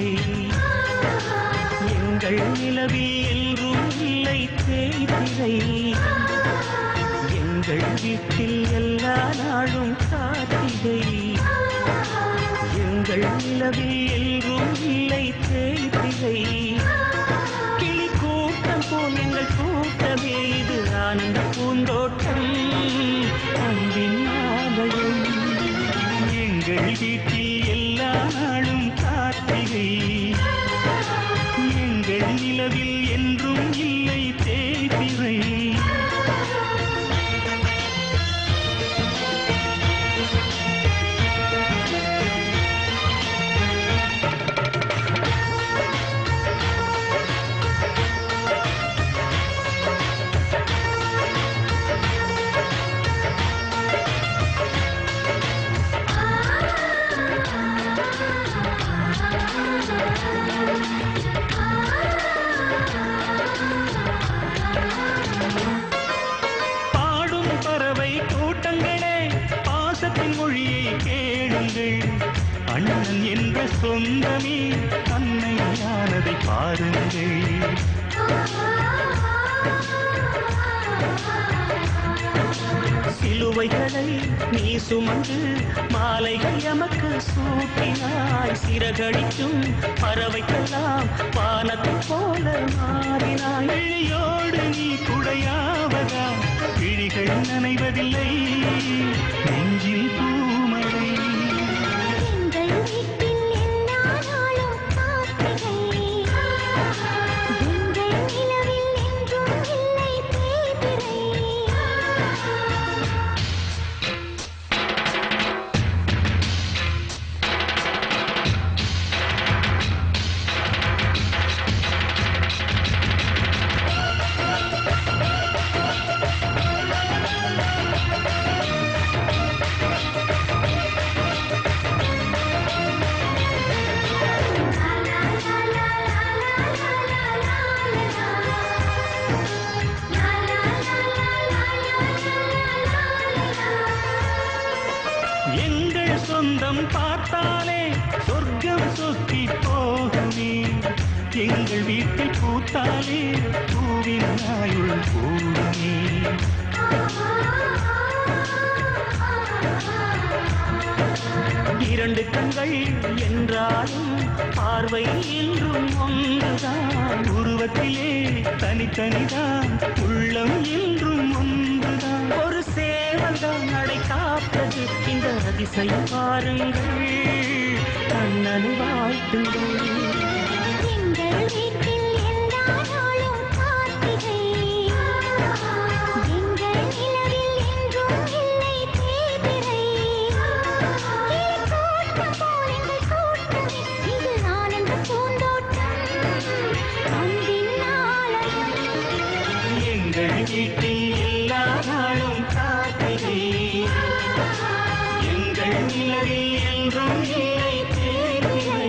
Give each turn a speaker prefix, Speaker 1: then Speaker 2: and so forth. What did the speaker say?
Speaker 1: கார்த்திகை எங்கள் நிலவில் என்றும் இல்லை தேய்திரை எங்கள் வீட்டில் எல்லா நாளும் கார்த்திகை எங்கள் நிலவில் என்றும் இல்லை தேய்திரை கிளி கூட்டம் போல் எங்கள் கூட்டமே இது ஆனந்த பூந்தோட்டம் அன்பின் ஆலயம் எங்கள் வீட்டில் எல்லா நாளும் கார்த்திகை எங்கள் நிலவில் என்றும் இல்லை தேய்பிறை அண்ணன் என்ற சொந்தமே அன்னையானதை பாருங்கள் சிலுவைகளை நீ சுமந்து மாலைகள் எமக்கு சூட்டினாய் சிறகடிக்கும் பறவைக்கெல்லாம் வானத்தை போல மாறினாய் விழியோடு நீ குடையாவதா விழிகள் நனைவதில்லை நெஞ்சில் பூமழை எங்கள் சொந்தம் பார்த்தாலே சொர்க்கம் சொத்தி போகுமே எங்கள் வீட்டில் பூத்தாலே பூவின் ஆயுள் போகுமே இரண்டு கண்கள் என்றாலும் பார்வை என்றும் ஒன்றுதான் உருவத்திலே தனித்தனிதான் உள்ளம் என்றும் ஒன்றுதான் ஒரு சேவல்தான் நடை காப்பது இந்த அதிசயம் பாருங்கள் கண்ணனை வாழ்த்துங்கள் எங்கள் வீட்டில் எல்லா நாளும் கார்த்திகை எங்கள் நிலவில் என்றும் இல்லை தேய்பிறை கூட்டம் போல் எங்கள் கூட்டமே இது ஆனந்த பூந்தோட்டம் அன்பின் ஆலயம் எங்கள் வீட்டில் எல்லா நாளும் கார்த்திகை எங்கள் நிலவில் என்றும் இல்லை தேய்பிறை